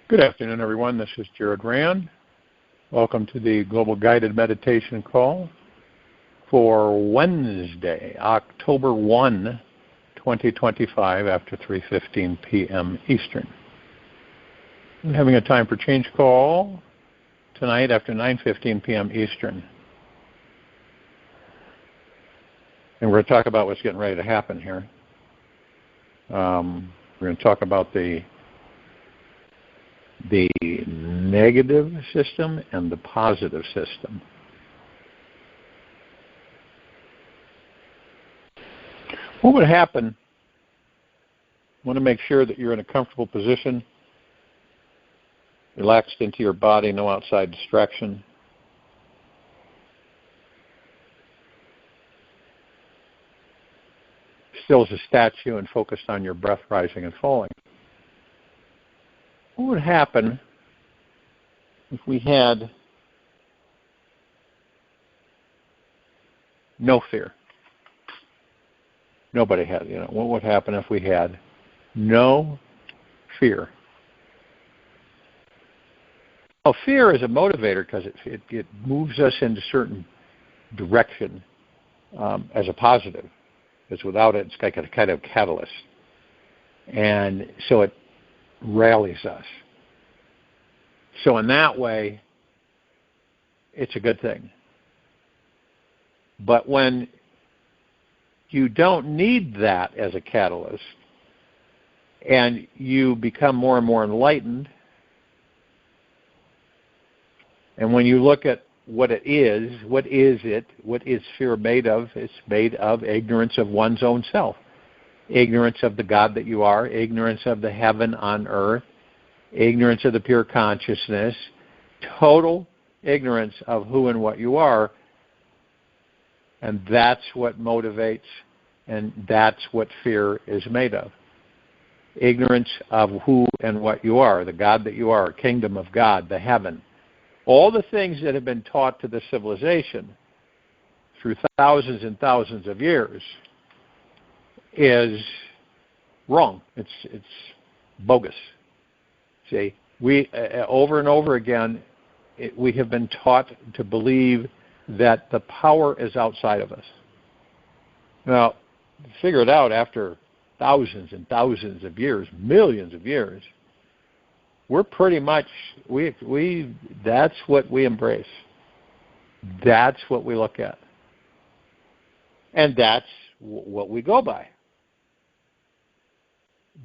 Good afternoon, everyone. This is Jared Rand. Welcome to the Global Guided Meditation Call for Wednesday, October 1, 2025, after 3:15 p.m. Eastern. I'm having a time for change call tonight after 9:15 p.m. Eastern. And we're going to talk about what's getting ready to happen here. We're going to talk about the negative system and the positive system. What would happen? I want to make sure that you're in a comfortable position, relaxed into your body, no outside distraction. Still as a statue and focused on your breath rising and falling. What would happen if we had no fear? Nobody had, what would happen if we had no fear? Well, fear is a motivator because it moves us into certain direction as a positive. Because without it, it's like a kind of catalyst. And so it rallies us. So in that way, it's a good thing. But when you don't need that as a catalyst, and you become more and more enlightened, and when you look at what it is? What is fear made of? It's made of ignorance of one's own self. Ignorance of the God that you are, ignorance of the heaven on earth, ignorance of the pure consciousness, total ignorance of who and what you are, and that's what motivates, and that's what fear is made of. Ignorance of who and what you are, the God that you are, kingdom of God, the heaven. All the things that have been taught to the civilization through thousands and thousands of years is wrong. It's bogus. See, we over and over again, we have been taught to believe that the power is outside of us. Now, figure it out after thousands and thousands of years, millions of years. We're pretty much that's what we embrace. That's what we look at, and that's what we go by.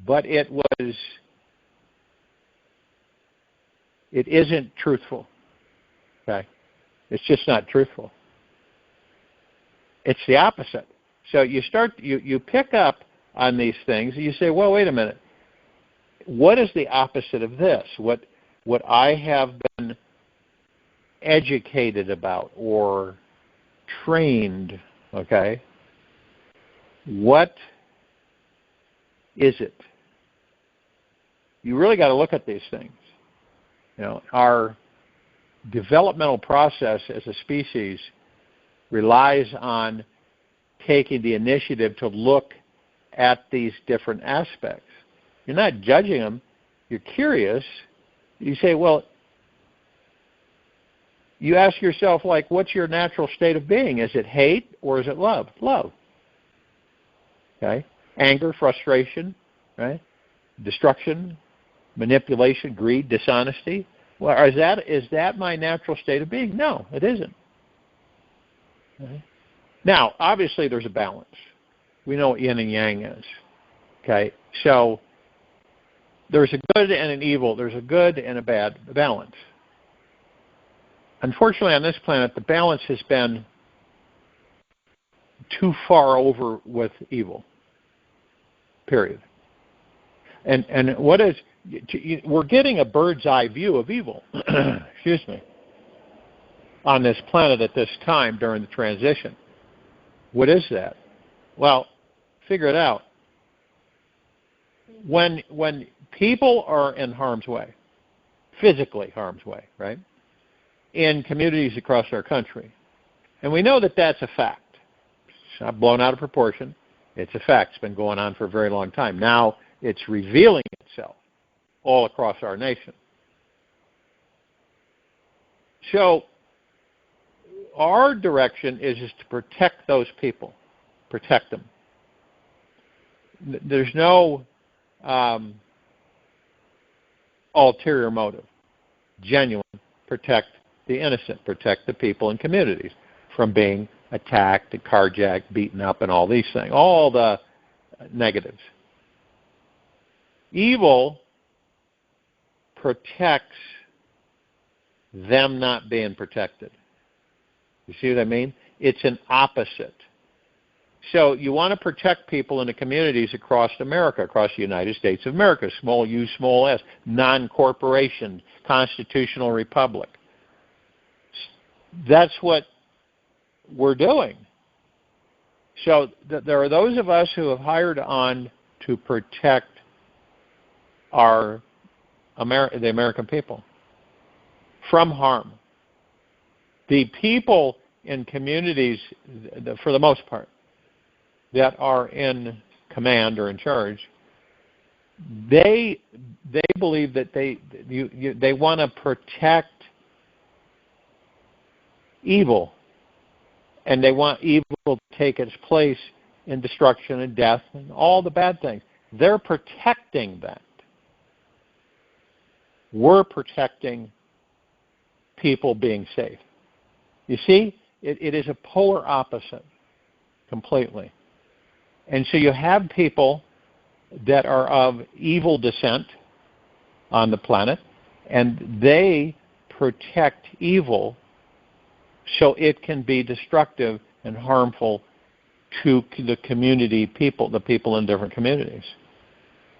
But it isn't truthful. Okay? It's just not truthful. It's the opposite. So you pick up on these things and you say, well, wait a minute. What is the opposite of this? What I have been educated about or trained, okay? What is it? You really got to look at these things. Our developmental process as a species relies on taking the initiative to look at these different aspects. You're not judging them. You're curious. You say, well, you ask yourself, what's your natural state of being? Is it hate or is it love? Love. Okay? Anger, frustration, right? Destruction, manipulation, greed, dishonesty. Well, is that my natural state of being? No, it isn't. Okay? Now, obviously, there's a balance. We know what yin and yang is. Okay? So there's a good and an evil. There's a good and a bad balance. Unfortunately, on this planet, the balance has been too far over with evil. Period. And we're getting a bird's eye view of evil, excuse me, on this planet at this time during the transition. What is that? Well, figure it out. When people are in harm's way, physically harm's way, right, in communities across our country, and we know that that's a fact. It's not blown out of proportion. It's a fact. It's been going on for a very long time. Now it's revealing itself all across our nation. So our direction is to protect those people, protect them. There's no ulterior motive. Genuine. Protect the innocent. Protect the people and communities from being attacked, carjacked, beaten up, and all these things. All the negatives. Evil protects them not being protected. You see what I mean? It's an opposite. So you want to protect people in the communities across America, across the United States of America, small u, small s, non-corporation, constitutional republic. That's what we're doing. So there are those of us who have hired on to protect the American people from harm. The people in communities, for the most part, that are in command or in charge, they believe that they want to protect evil, and they want evil to take its place in destruction and death and all the bad things. They're protecting that. We're protecting people being safe. You see, it is a polar opposite completely. And so you have people that are of evil descent on the planet, and they protect evil so it can be destructive and harmful to the community people, the people in different communities.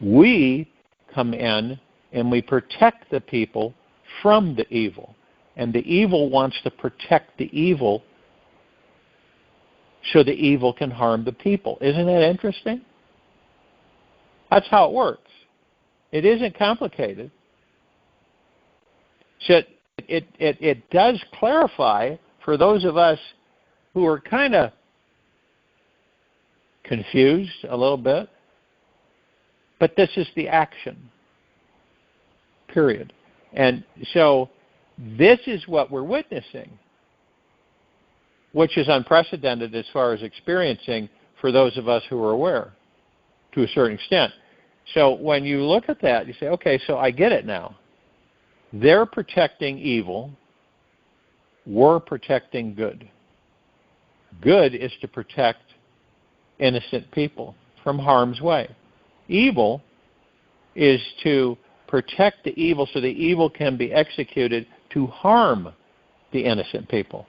We come in and we protect the people from the evil. And the evil wants to protect the evil so the evil can harm the people. Isn't that interesting? That's how it works. It isn't complicated. So it does clarify for those of us who are kind of confused a little bit, but this is the action, period. And so this is what we're witnessing, which is unprecedented as far as experiencing for those of us who are aware to a certain extent. So when you look at that, you say, okay, so I get it now. They're protecting evil. We're protecting good. Good is to protect innocent people from harm's way. Evil is to protect the evil so the evil can be executed to harm the innocent people.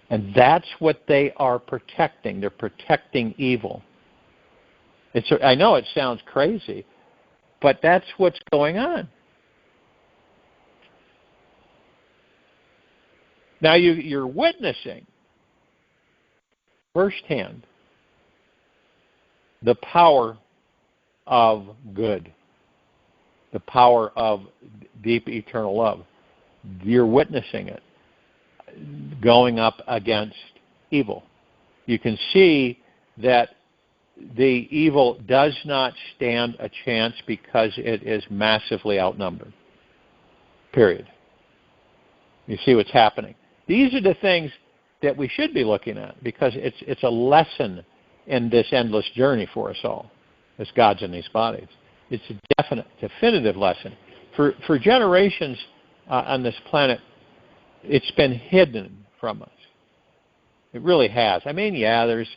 And that's what they are protecting. They're protecting evil. I know it sounds crazy, but that's what's going on. Now you're witnessing firsthand the power of good, the power of deep eternal love. You're witnessing it going up against evil. You can see that the evil does not stand a chance because it is massively outnumbered. Period. You see what's happening. These are the things that we should be looking at because it's a lesson in this endless journey for us all as gods in these bodies. It's a definitive lesson. For generations on this planet, it's been hidden from us. It really has. I mean, yeah, there's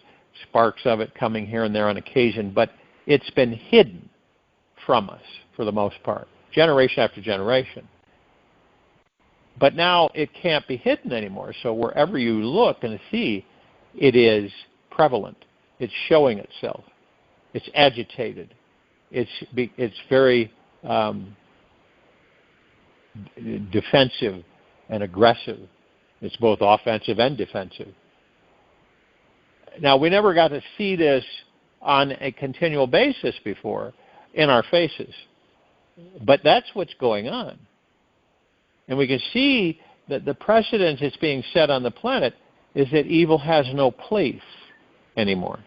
sparks of it coming here and there on occasion, but it's been hidden from us for the most part, generation after generation. But now it can't be hidden anymore. So wherever you look and see, it is prevalent. It's showing itself. It's agitated. It's very defensive and aggressive. It's both offensive and defensive. Now, we never got to see this on a continual basis before in our faces. But that's what's going on. And we can see that the precedent that's being set on the planet is that evil has no place anymore.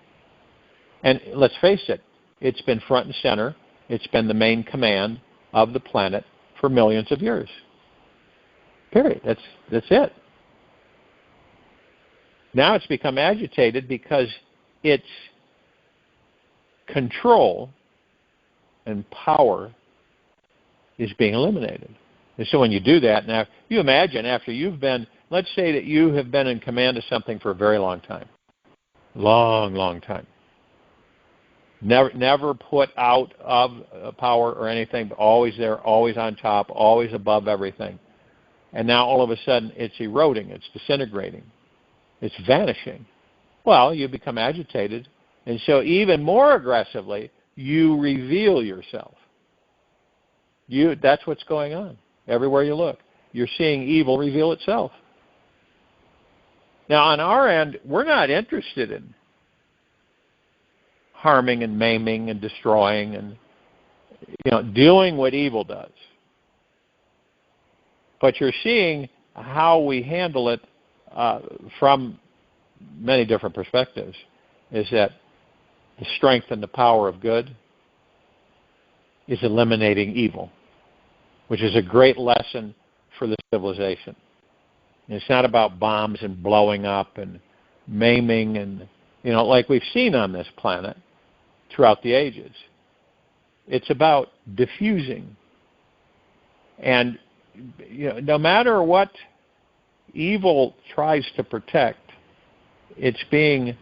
And let's face it, it's been front and center. It's been the main command of the planet for millions of years. Period. That's it. Now it's become agitated because its control and power is being eliminated. And so when you do that, now you imagine after you've been, let's say that you have been in command of something for a very long time. Long time. Never put out of power or anything, but always there, always on top, always above everything. And now all of a sudden it's eroding, it's disintegrating, it's vanishing. Well, you become agitated, and so even more aggressively, you reveal yourself. That's what's going on. Everywhere you look, you're seeing evil reveal itself. Now, on our end, we're not interested in harming and maiming and destroying and doing what evil does. But you're seeing how we handle it from many different perspectives. Is that the strength and the power of good is eliminating evil, which is a great lesson for the civilization. And it's not about bombs and blowing up and maiming and, like we've seen on this planet throughout the ages. It's about diffusing. And, no matter what evil tries to protect, it's being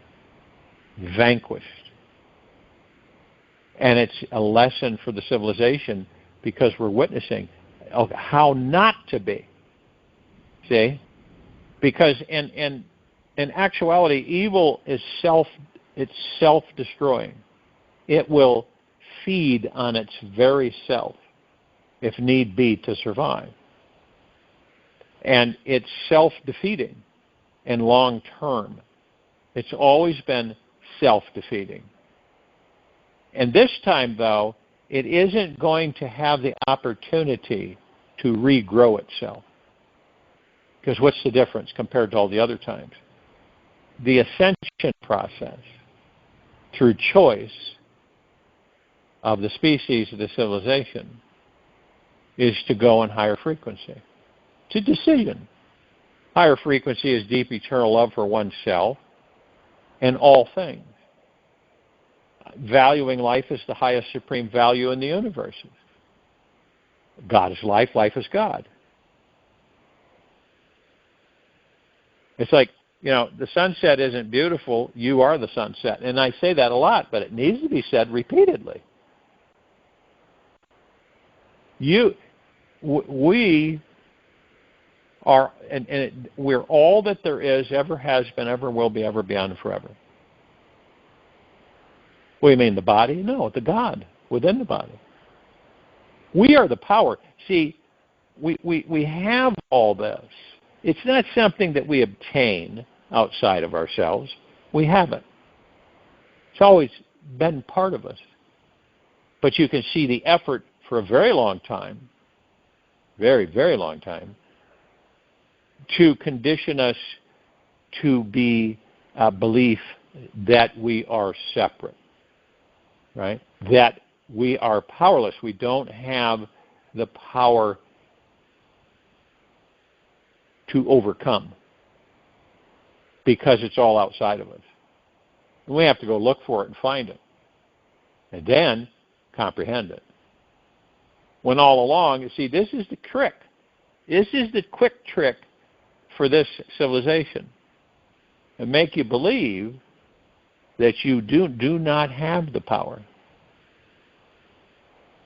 vanquished. And it's a lesson for the civilization because we're witnessing how not to be. See? Because in actuality, evil is self-destroying. It will feed on its very self, if need be, to survive. And it's self-defeating and long-term. It's always been self-defeating. And this time, though, it isn't going to have the opportunity to regrow itself. Because what's the difference compared to all the other times? The ascension process through choice of the species of the civilization is to go in higher frequency. It's a decision. Higher frequency is deep eternal love for oneself and all things. Valuing life as the highest supreme value in the universe. God is life, life is God. It's like, the sunset isn't beautiful, you are the sunset. And I say that a lot, but it needs to be said repeatedly. We are, and we're all that there is, ever has been, ever will be, ever beyond, and forever. What do you mean, the body? No, the God within the body. We are the power. See, we have all this. It's not something that we obtain outside of ourselves. We have it. It's always been part of us. But you can see the effort for a very long time, very, very long time, to condition us to be a belief that we are separate, right? That we are powerless. We don't have the power to overcome because it's all outside of us. And we have to go look for it and find it. And then comprehend it. When all along, you see, this is the trick. This is the quick trick for this civilization. And make you believe that you do not have the power.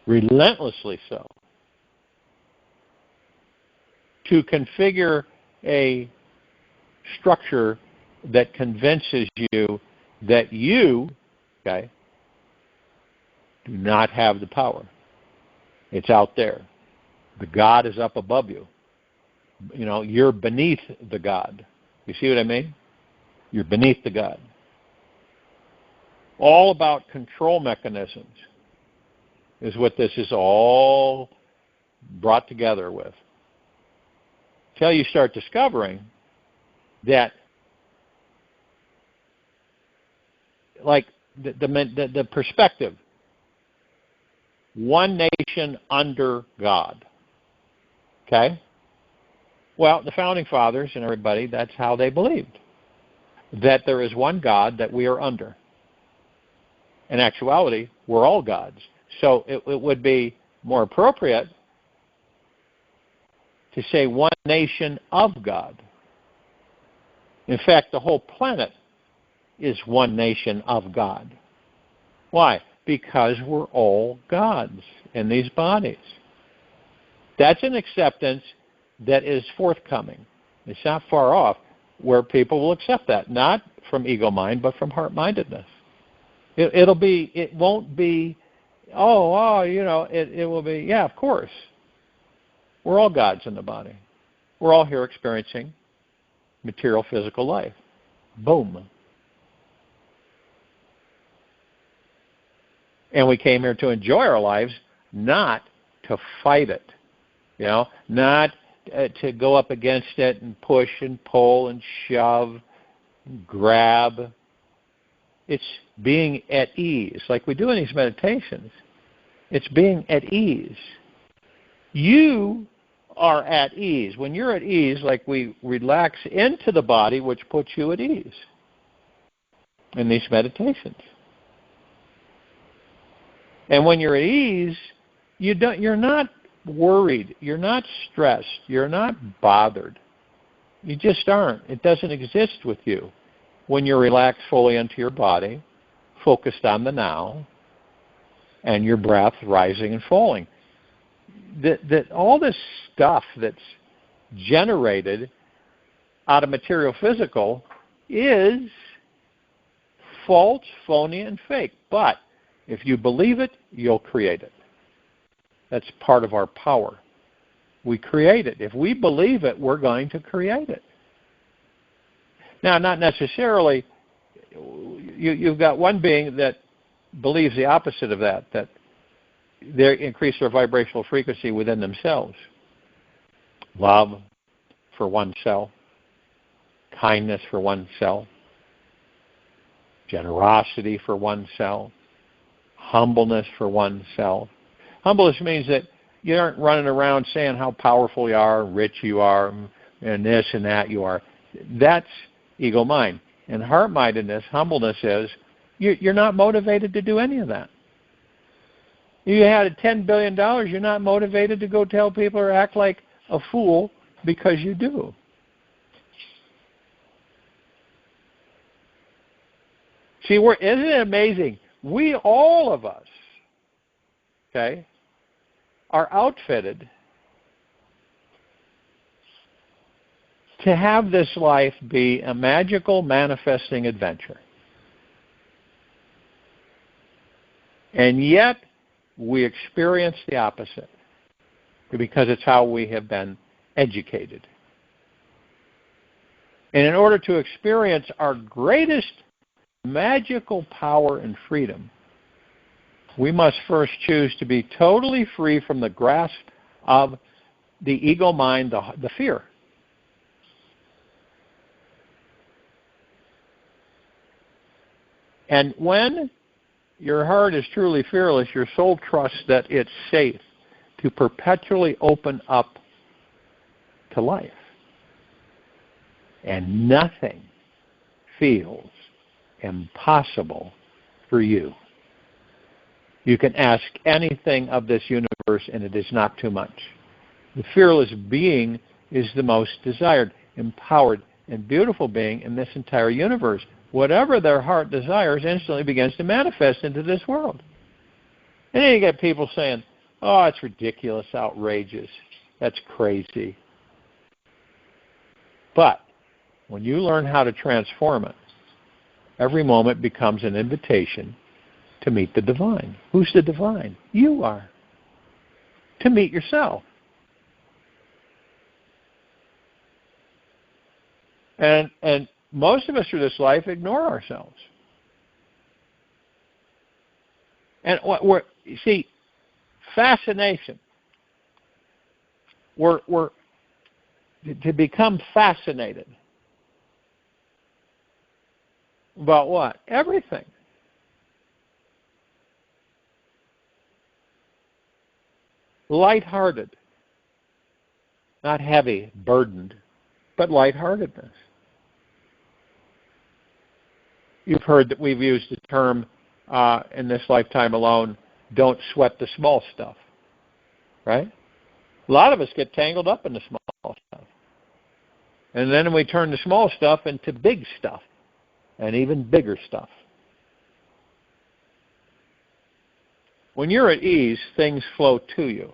Relentlessly so. To configure a structure that convinces you that you, do not have the power. It's out there. The God is up above you. You're beneath the God. You see what I mean? You're beneath the God. All about control mechanisms is what this is all brought together with. Until you start discovering that, like the perspective, one nation under God. Okay? Well, the Founding Fathers and everybody, that's how they believed. That there is one God that we are under. In actuality, we're all gods. So it would be more appropriate to say one nation of God. In fact, the whole planet is one nation of God. Why? Because we're all gods in these bodies. That's an acceptance that is forthcoming. It's not far off where people will accept that, not from ego mind, but from heart-mindedness. It won't be, it will be, yeah, of course. We're all gods in the body. We're all here experiencing material physical life. Boom. And we came here to enjoy our lives, not to fight it. Not to go up against it and push and pull and shove, and grab. It's being at ease, like we do in these meditations. It's being at ease. You are at ease. When you're at ease, like we relax into the body, which puts you at ease in these meditations. And when you're at ease, you're not worried, you're not stressed, you're not bothered. You just aren't. It doesn't exist with you when you're relaxed fully into your body, focused on the now, and your breath rising and falling. That all this stuff that's generated out of material physical is false, phony, and fake. But if you believe it, you'll create it. That's part of our power. We create it. If we believe it, we're going to create it. Now, not necessarily, you've got one being that believes the opposite of that they increase their vibrational frequency within themselves. Love for oneself, kindness for oneself, generosity for oneself, humbleness for oneself. Humbleness means that you aren't running around saying how powerful you are, rich you are, and this and that you are. That's ego mind. And heart-mindedness, humbleness is, you're not motivated to do any of that. You had $10 billion, you're not motivated to go tell people or act like a fool because you do. See, isn't it amazing? We, all of us, okay, are outfitted to have this life be a magical manifesting adventure. And yet, we experience the opposite because it's how we have been educated. And in order to experience our greatest magical power and freedom, we must first choose to be totally free from the grasp of the ego mind, the fear. And when your heart is truly fearless, your soul trusts that it's safe to perpetually open up to life. And nothing feels impossible for you. You can ask anything of this universe and it is not too much. The fearless being is the most desired, empowered, and beautiful being in this entire universe. Whatever their heart desires instantly begins to manifest into this world. And then you get people saying, oh, it's ridiculous, outrageous, that's crazy. But when you learn how to transform it, every moment becomes an invitation to meet the divine. Who's the divine? You are. To meet yourself. And most of us through this life ignore ourselves. And you see, fascination. We're to become fascinated about what? Everything. Lighthearted. not heavy, burdened, but lightheartedness. You've heard that we've used the term in this lifetime alone, don't sweat the small stuff, right? A lot of us get tangled up in the small stuff. And then we turn the small stuff into big stuff and even bigger stuff. When you're at ease, things flow to you.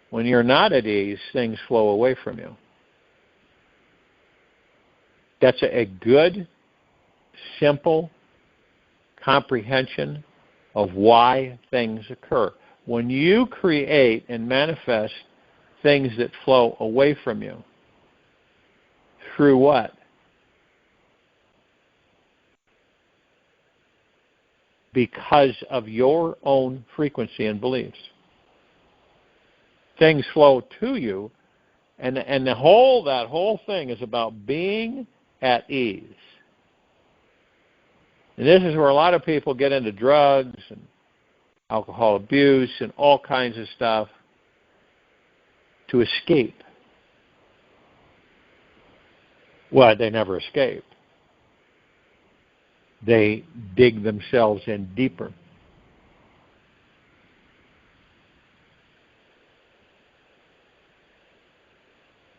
When you're not at ease, things flow away from you. That's a good, simple comprehension of why things occur. When you create and manifest things that flow away from you, through what? Because of your own frequency and beliefs. Things flow to you, and that whole thing is about being at ease. And this is where a lot of people get into drugs and alcohol abuse and all kinds of stuff to escape. Well, they never escape. They dig themselves in deeper.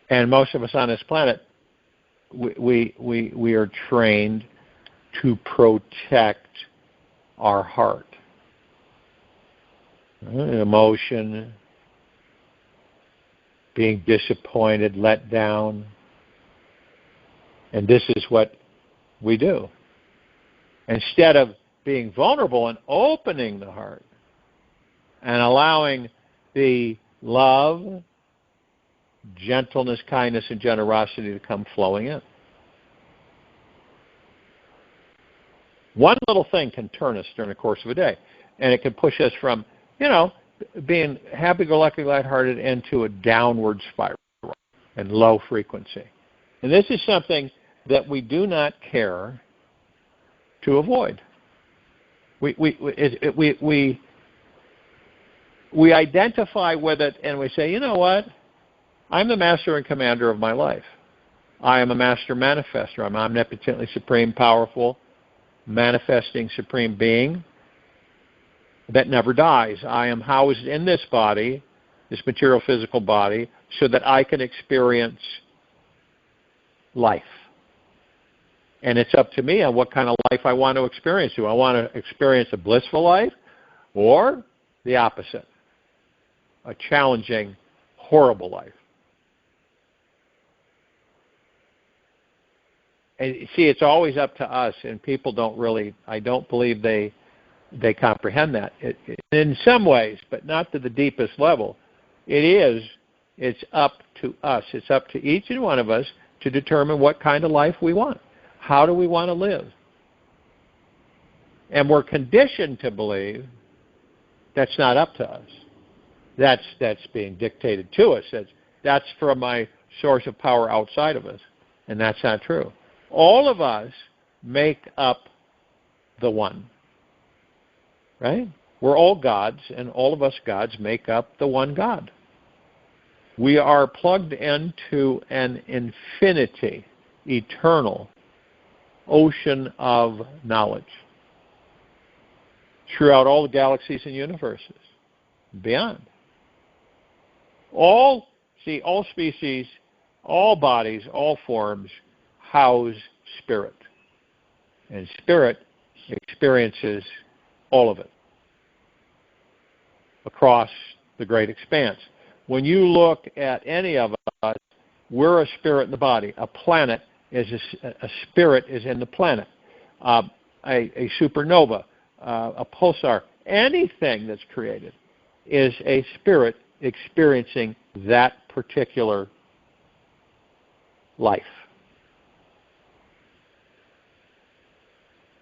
And most of us on this planet, we are trained to protect our heart. Emotion, being disappointed, let down. And this is what we do. Instead of being vulnerable and opening the heart and allowing the love, gentleness, kindness, and generosity to come flowing in. One little thing can turn us during the course of a day, and it can push us from, being happy-go-lucky, lighthearted into a downward spiral and low frequency. And this is something that we do not care to avoid. We identify with it, and we say, you know what? I'm the master and commander of my life. I am a master manifester. I'm omnipotently supreme, powerful, manifesting supreme being that never dies. I am housed in this body, this material physical body, so that I can experience life. And it's up to me on what kind of life I want to experience. Do I want to experience a blissful life or the opposite, a challenging, horrible life? And see, it's always up to us, and people I don't believe they comprehend that. In some ways, but not to the deepest level, it's up to us. It's up to each and one of us to determine what kind of life we want. How do we want to live? And we're conditioned to believe that's not up to us. That's being dictated to us. That's from my source of power outside of us, and that's not true. All of us make up the one, right? We're all gods, and all of us gods make up the one God. We are plugged into an infinity, eternal ocean of knowledge throughout all the galaxies and universes, beyond. All species, all bodies, all forms house spirit. And spirit experiences all of it across the great expanse. When you look at any of us, we're a spirit in the body. A planet is a spirit is in the planet. A supernova, a pulsar, anything that's created is a spirit experiencing that particular life.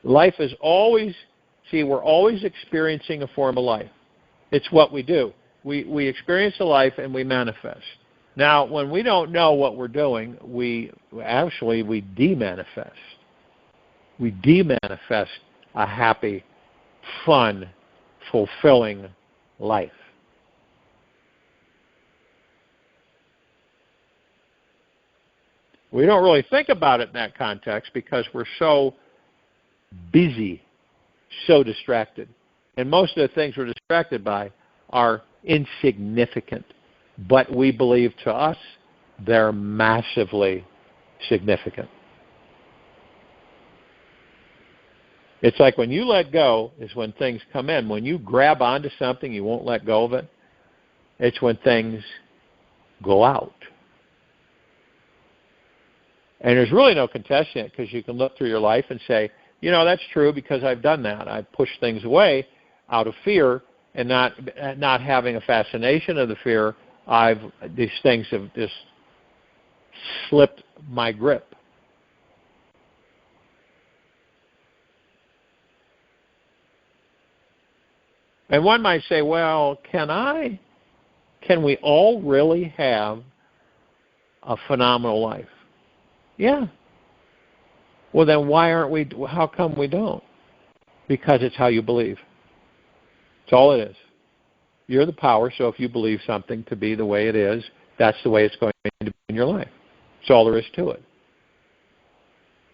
Life is always, we're always experiencing a form of life. It's what we do. We experience a life and we manifest. Now, when we don't know what we're doing, we de-manifest. We de-manifest a happy, fun, fulfilling life. We don't really think about it in that context because we're so busy, so distracted. And most of the things we're distracted by are insignificant. But we believe to us they're massively significant. It's like when you let go is when things come in. When you grab onto something, you won't let go of it. It's when things go out. And there's really no contesting it because you can look through your life and say, you know, that's true because I've done that. I've pushed things away out of fear and not having a fascination of the fear. These things have just slipped my grip. And one might say, well, can we all really have a phenomenal life? Yeah. Well, then how come we don't? Because it's how you believe. It's all it is. You're the power, so if you believe something to be the way it is, that's the way it's going to be in your life. That's all there is to it.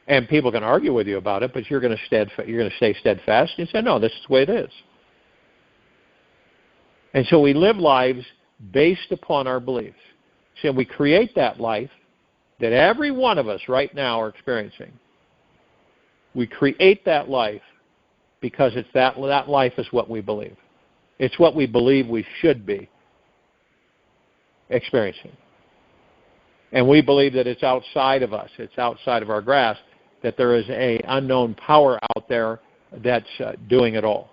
And people can argue with you about it, but you're going to stay steadfast and say, no, this is the way it is. And so we live lives based upon our beliefs. So we create that life that every one of us right now are experiencing. We create that life because it's that life is what we believe. It's what we believe we should be experiencing. And we believe that it's outside of us, it's outside of our grasp, that there is an unknown power out there that's doing it all.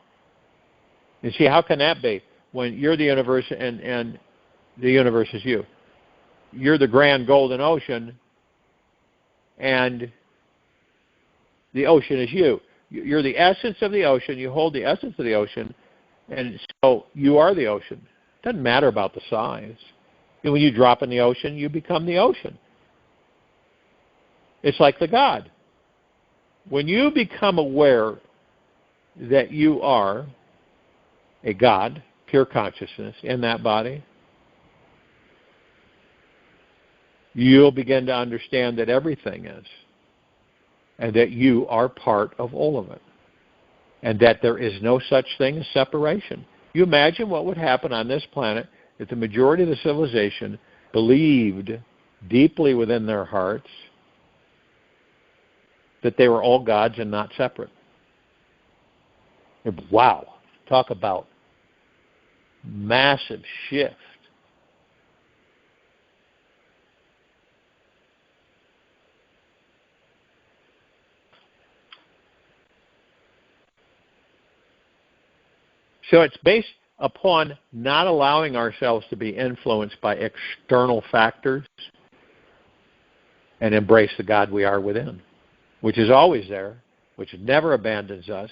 You see, how can that be? When you're the universe and the universe is you. You're the grand golden ocean and the ocean is you. You're the essence of the ocean. You hold the essence of the ocean, and so you are the ocean. It doesn't matter about the size. And when you drop in the ocean, you become the ocean. It's like the God. When you become aware that you are a God, pure consciousness in that body, you'll begin to understand that everything is, and that you are part of all of it, and that there is no such thing as separation. You imagine what would happen on this planet if the majority of the civilization believed deeply within their hearts that they were all gods and not separate. Wow, talk about massive shift. So it's based upon not allowing ourselves to be influenced by external factors and embrace the God we are within, which is always there, which never abandons us,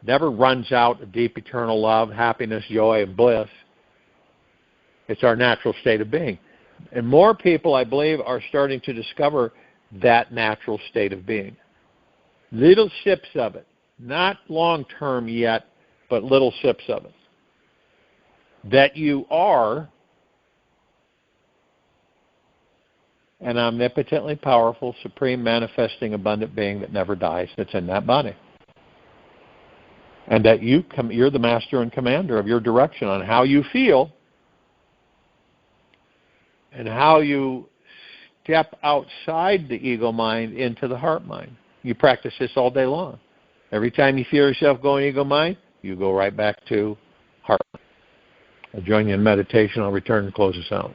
never runs out of deep eternal love, happiness, joy, and bliss. It's our natural state of being. And more people, I believe, are starting to discover that natural state of being. Little sips of it, not long-term yet, but little sips of it. That you are an omnipotently powerful, supreme, manifesting, abundant being that never dies, that's in that body. And that you're the master and commander of your direction on how you feel and how you step outside the ego mind into the heart mind. You practice this all day long. Every time you feel yourself going ego mind, you go right back to heart. I'll join you in meditation. I'll return and close us out.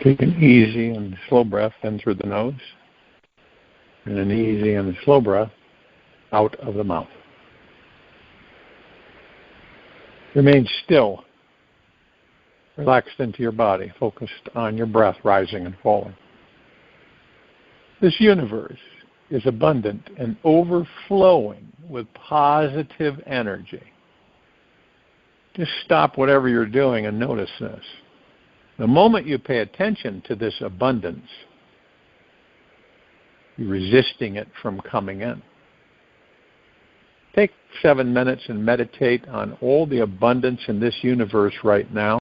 Take an easy and slow breath in through the nose, and an easy and slow breath out of the mouth. Remain still, relaxed into your body, focused on your breath rising and falling. This universe is abundant and overflowing with positive energy. Just stop whatever you're doing and notice this. The moment you pay attention to this abundance, you're resisting it from coming in. Take 7 minutes and meditate on all the abundance in this universe right now.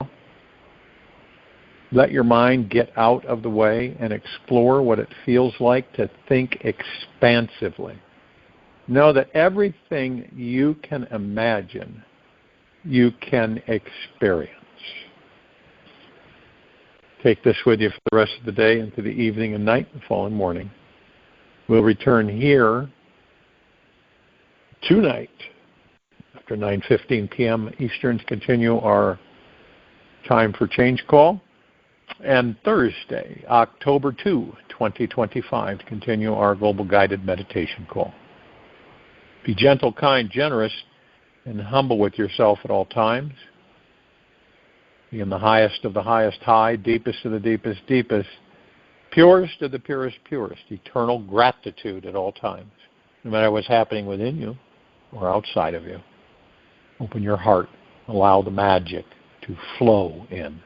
Let your mind get out of the way and explore what it feels like to think expansively. Know that everything you can imagine, you can experience. Take this with you for the rest of the day into the evening and night and following morning. We'll return here tonight after 9:15 p.m. Eastern to continue our Time for Change call. And Thursday, October 2, 2025, to continue our Global Guided Meditation call. Be gentle, kind, generous, and humble with yourself at all times. Be in the highest of the highest high, deepest of the deepest deepest, purest of the purest purest, eternal gratitude at all times, no matter what's happening within you or outside of you. Open your heart. Allow the magic to flow in.